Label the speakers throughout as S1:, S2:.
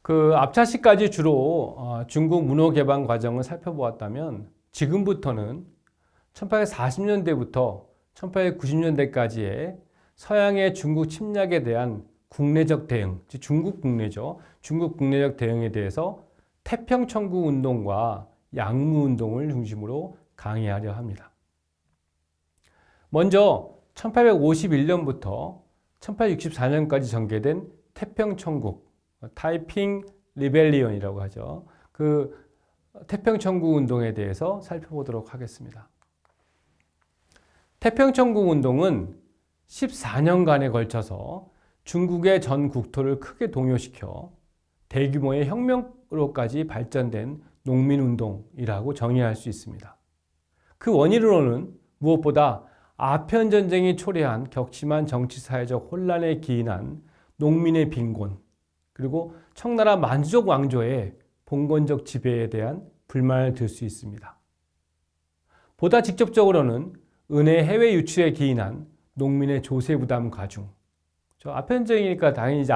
S1: 그 앞차시까지 주로 중국 문호 개방 과정을 살펴보았다면 지금부터는 1840년대부터 1890년대까지의 서양의 중국 침략에 대한 국내적 대응, 즉 중국 국내죠. 중국 국내적 대응에 대해서 태평천국 운동과 양무 운동을 중심으로 강의하려 합니다. 먼저 1851년부터 1864년까지 전개된 태평천국, 타이핑 리벨리언이라고 하죠. 그 태평천국 운동에 대해서 살펴보도록 하겠습니다. 태평천국 운동은 14년간에 걸쳐서 중국의 전 국토를 크게 동요시켜 대규모의 혁명으로까지 발전된 농민운동이라고 정의할 수 있습니다. 그 원인으로는 무엇보다 아편전쟁이 초래한 격심한 정치사회적 혼란에 기인한 농민의 빈곤, 그리고 청나라 만주족 왕조의 봉건적 지배에 대한 불만을 들 수 있습니다. 보다 직접적으로는 은의 해외 유출에 기인한 농민의 조세 부담 가중. 아편전쟁이니까 당연히 이제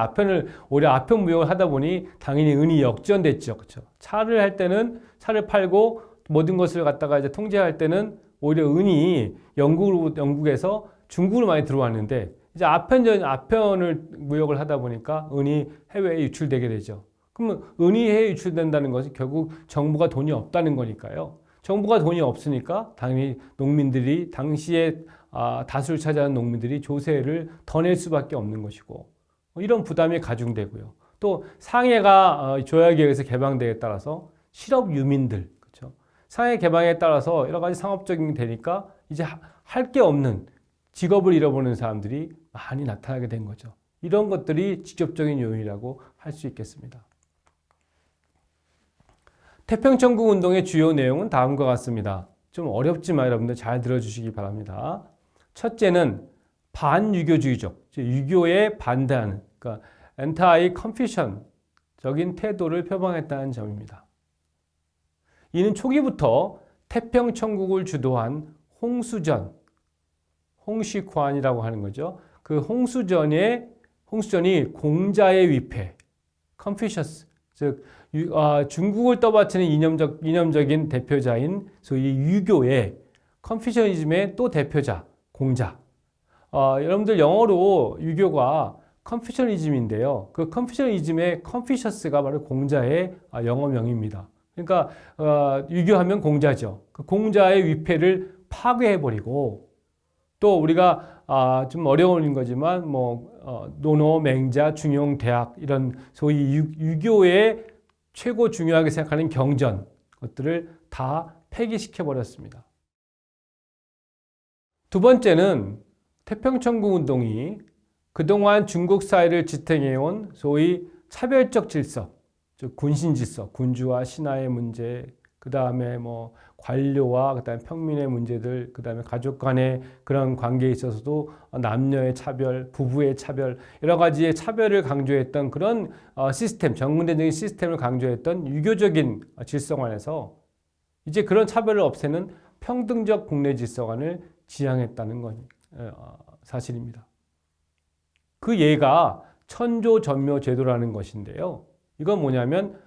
S1: 오히려 아편 무역을 하다 보니 당연히 은이 역전됐죠. 그렇죠? 차를 할 때는 차를 팔고 모든 것을 갖다가 이제 통제할 때는 오히려 은이 영국에서 중국으로 많이 들어왔는데 이제 아편을 무역을 하다 보니까 은이 해외에 유출되게 되죠. 그러면 은이 해외에 유출된다는 것은 결국 정부가 돈이 없다는 거니까요. 정부가 돈이 없으니까 당연히 농민들이 당시에 다수를 차지하는 농민들이 조세를 더 낼 수밖에 없는 것이고 이런 부담이 가중되고요. 또 상해가 조약에 의해서 개방되에 따라서 실업 유민들, 그렇죠? 상해 개방에 따라서 여러 가지 상업적인 되니까 이제 할 게 없는 직업을 잃어버리는 사람들이 많이 나타나게 된 거죠. 이런 것들이 직접적인 요인이라고 할 수 있겠습니다. 태평천국 운동의 주요 내용은 다음과 같습니다. 좀 어렵지만 여러분들 잘 들어주시기 바랍니다. 첫째는 반유교주의적, 유교에 반대하는, 그러니까 anti confucian적인 태도를 표방했다는 점입니다. 이는 초기부터 태평천국을 주도한 홍수전, 홍시관이라고 하는 거죠. 그 홍수전이 공자의 위패, 컨피셔스, 즉 중국을 떠받치는 이념적인 대표자인 소위 유교의 컨피셔니즘의 또 대표자, 공자. 여러분들 영어로 유교가 컨피셔니즘인데요. 그 컨피셔니즘의 컨피셔스가 바로 공자의 영어명입니다. 그러니까 유교하면 공자죠. 그 공자의 위패를 파괴해버리고 또 우리가 좀 어려운 거지만 논어, 맹자, 중용, 대학 이런 소위 유교의 최고 중요하게 생각하는 경전 것들을 다 폐기시켜 버렸습니다. 두 번째는 태평천국 운동이 그동안 중국 사회를 지탱해온 소위 차별적 질서, 즉 군신 질서, 군주와 신하의 문제, 그 다음에 관료와 그 다음에 평민의 문제들, 그 다음에 가족 간의 그런 관계에 있어서도 남녀의 차별, 부부의 차별, 여러 가지의 차별을 강조했던 그런 시스템, 정근대적인 시스템을 강조했던 유교적인 질서관에서 이제 그런 차별을 없애는 평등적 국내 질서관을 지향했다는 건 사실입니다. 그 예가 천조전묘 제도라는 것인데요. 이건 뭐냐면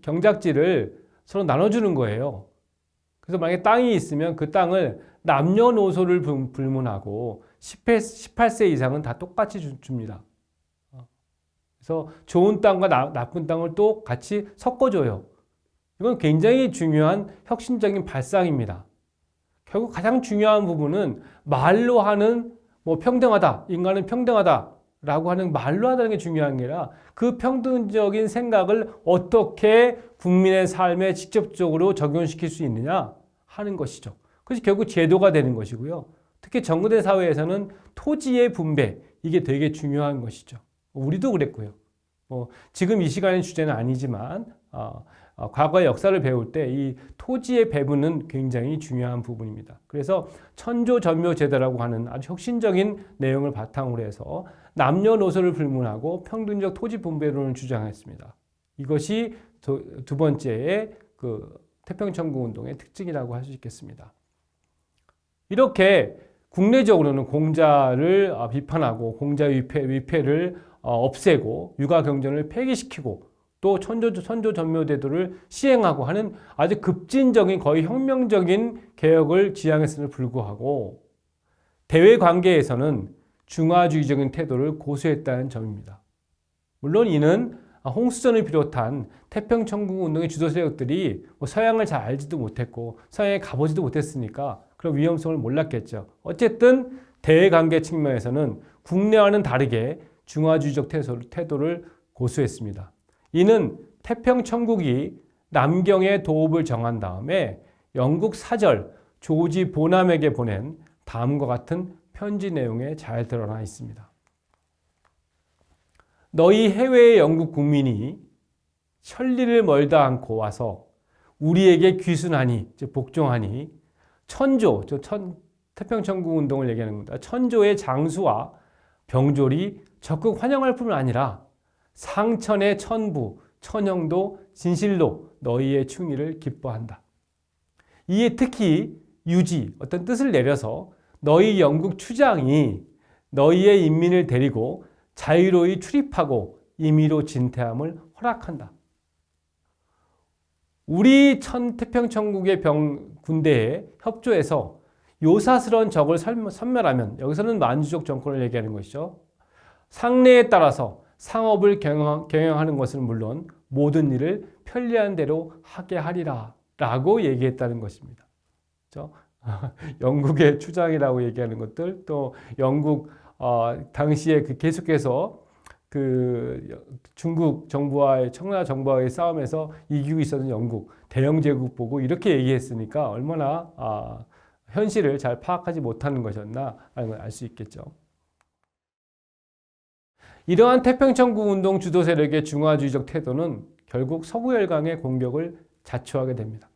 S1: 경작지를 서로 나눠주는 거예요. 그래서 만약에 땅이 있으면 그 땅을 남녀노소를 불문하고 18세 이상은 다 똑같이 줍니다. 그래서 좋은 땅과 나쁜 땅을 또 같이 섞어줘요. 이건 굉장히 중요한 혁신적인 발상입니다. 결국 가장 중요한 부분은 말로 하는 평등하다, 인간은 평등하다 라고 하는 말로 하다는 게 중요한 게 아니라 그 평등적인 생각을 어떻게 국민의 삶에 직접적으로 적용시킬 수 있느냐 하는 것이죠. 그래서 결국 제도가 되는 것이고요. 특히 정근대 사회에서는 토지의 분배, 이게 되게 중요한 것이죠. 우리도 그랬고요. 지금 이 시간의 주제는 아니지만 과거의 역사를 배울 때 이 토지의 배분은 굉장히 중요한 부분입니다. 그래서 천조전묘 제도라고 하는 아주 혁신적인 내용을 바탕으로 해서 남녀노소를 불문하고 평등적 토지 분배론을 주장했습니다. 이것이 두 번째의 그 태평천국 운동의 특징이라고 할 수 있겠습니다. 이렇게 국내적으로는 공자를 비판하고 공자 위패를 없애고 육아 경전을 폐기시키고 또 선조 전묘제도를 시행하고 하는 아주 급진적인 거의 혁명적인 개혁을 지향했음에도 불구하고 대외 관계에서는 중화주의적인 태도를 고수했다는 점입니다. 물론 이는 홍수전을 비롯한 태평천국운동의 주도 세력들이 서양을 잘 알지도 못했고 서양에 가보지도 못했으니까 그런 위험성을 몰랐겠죠. 어쨌든 대외관계 측면에서는 국내와는 다르게 중화주의적 태도를 고수했습니다. 이는 태평천국이 남경의 도읍을 정한 다음에 영국 사절 조지 보남에게 보낸 다음과 같은 편지 내용에 잘 드러나 있습니다. 너희 해외의 영국 국민이 천리를 멀다 않고 와서 우리에게 귀순하니, 즉 복종하니 천조, 태평천국 운동을 얘기하는 겁니다. 천조의 장수와 병졸이 적극 환영할 뿐만 아니라 상천의 천부, 천형도 진실로 너희의 충의를 기뻐한다. 이에 특히 유지, 어떤 뜻을 내려서 너희 영국 추장이 너희의 인민을 데리고 자유로이 출입하고 임의로 진퇴함을 허락한다. 우리 태평천국의 군대에 협조해서 요사스러운 적을 섬멸하면, 여기서는 만주족 정권을 얘기하는 것이죠. 상례에 따라서 상업을 경영하는 것은 물론 모든 일을 편리한 대로 하게 하리라 라고 얘기했다는 것입니다. 그렇죠? 영국의 추장이라고 얘기하는 것들, 또 영국 당시에 계속해서 중국 정부와의 청나라 정부와의 싸움에서 이기고 있었던 영국 대영 제국 보고 이렇게 얘기했으니까 얼마나 현실을 잘 파악하지 못하는 것이었나 하는 걸 알 수 있겠죠. 이러한 태평천국 운동 주도 세력의 중화주의적 태도는 결국 서구열강의 공격을 자초하게 됩니다.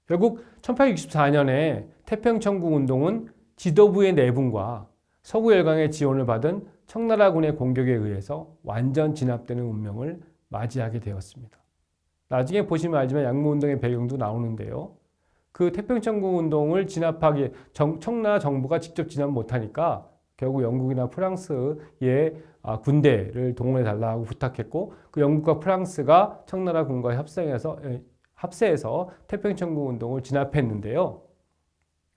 S1: 결국 1864년에 태평천국 운동은 지도부의 내분과 서구열강의 지원을 받은 청나라군의 공격에 의해서 완전 진압되는 운명을 맞이하게 되었습니다. 나중에 보시면 알지만 양무운동의 배경도 나오는데요. 그 태평천국 운동을 진압하기 청나라 정부가 직접 진압 못하니까 결국 영국이나 프랑스의 군대를 동원해 달라고 부탁했고, 그 영국과 프랑스가 청나라군과 합세해서 태평천국 운동을 진압했는데요.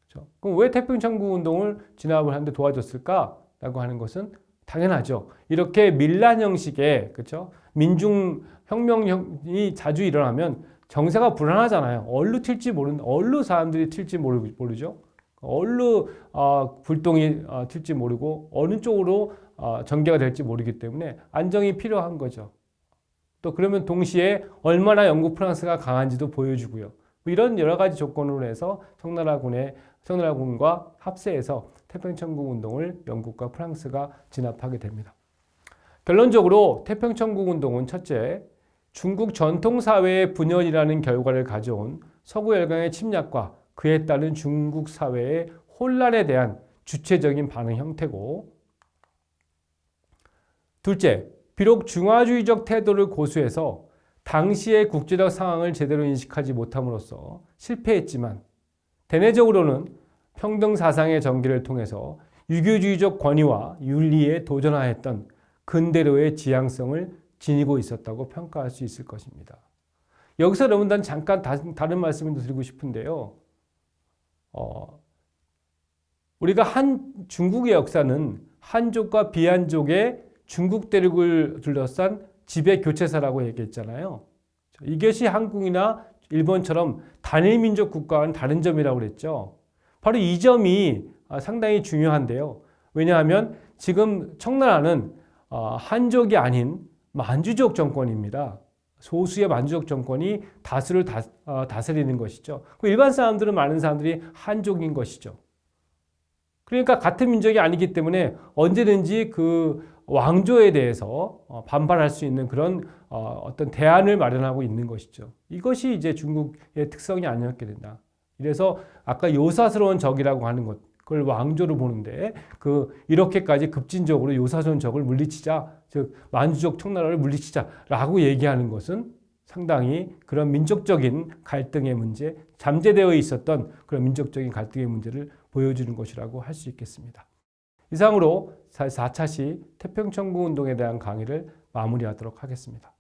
S1: 그렇죠? 그럼 왜 태평천국 운동을 진압을 하는데 도와줬을까라고 하는 것은 당연하죠. 이렇게 밀란 형식의, 그렇죠? 민중 혁명이 자주 일어나면 정세가 불안하잖아요. 어디로 사람들이 튈지 모르죠. 어디로 불똥이 튈지 모르고 어느 쪽으로 전개가 될지 모르기 때문에 안정이 필요한 거죠. 또 그러면 동시에 얼마나 영국, 프랑스가 강한지도 보여주고요. 이런 여러 가지 조건으로 해서 청나라군과 합세해서 태평천국 운동을 영국과 프랑스가 진압하게 됩니다. 결론적으로 태평천국 운동은 첫째, 중국 전통사회의 분열이라는 결과를 가져온 서구열강의 침략과 그에 따른 중국 사회의 혼란에 대한 주체적인 반응 형태고, 둘째, 비록 중화주의적 태도를 고수해서 당시의 국제적 상황을 제대로 인식하지 못함으로써 실패했지만 대내적으로는 평등 사상의 전개를 통해서 유교주의적 권위와 윤리에 도전하였던 근대로의 지향성을 지니고 있었다고 평가할 수 있을 것입니다. 여기서 여러분들 잠깐 다른 말씀을 드리고 싶은데요. 우리가 중국의 역사는 한족과 비한족의 중국 대륙을 둘러싼 지배 교체사라고 얘기했잖아요. 이것이 한국이나 일본처럼 단일 민족 국가와는 다른 점이라고 그랬죠. 바로 이 점이 상당히 중요한데요. 왜냐하면 지금 청나라는 한족이 아닌 만주족 정권입니다. 소수의 만주족 정권이 다수를 다스리는 것이죠. 일반 사람들은, 많은 사람들이 한족인 것이죠. 그러니까 같은 민족이 아니기 때문에 언제든지 그 왕조에 대해서 반발할 수 있는 그런 어떤 대안을 마련하고 있는 것이죠. 이것이 이제 중국의 특성이 아니었게 된다. 이래서 아까 요사스러운 적이라고 하는 것, 그걸 왕조로 보는데 이렇게까지 급진적으로 요사스러운 적을 물리치자, 즉 만주족 청나라를 물리치자라고 얘기하는 것은 상당히 그런 민족적인 갈등의 문제, 잠재되어 있었던 그런 민족적인 갈등의 문제를 보여주는 것이라고 할 수 있겠습니다. 이상으로 4차 시 태평천부 운동에 대한 강의를 마무리하도록 하겠습니다.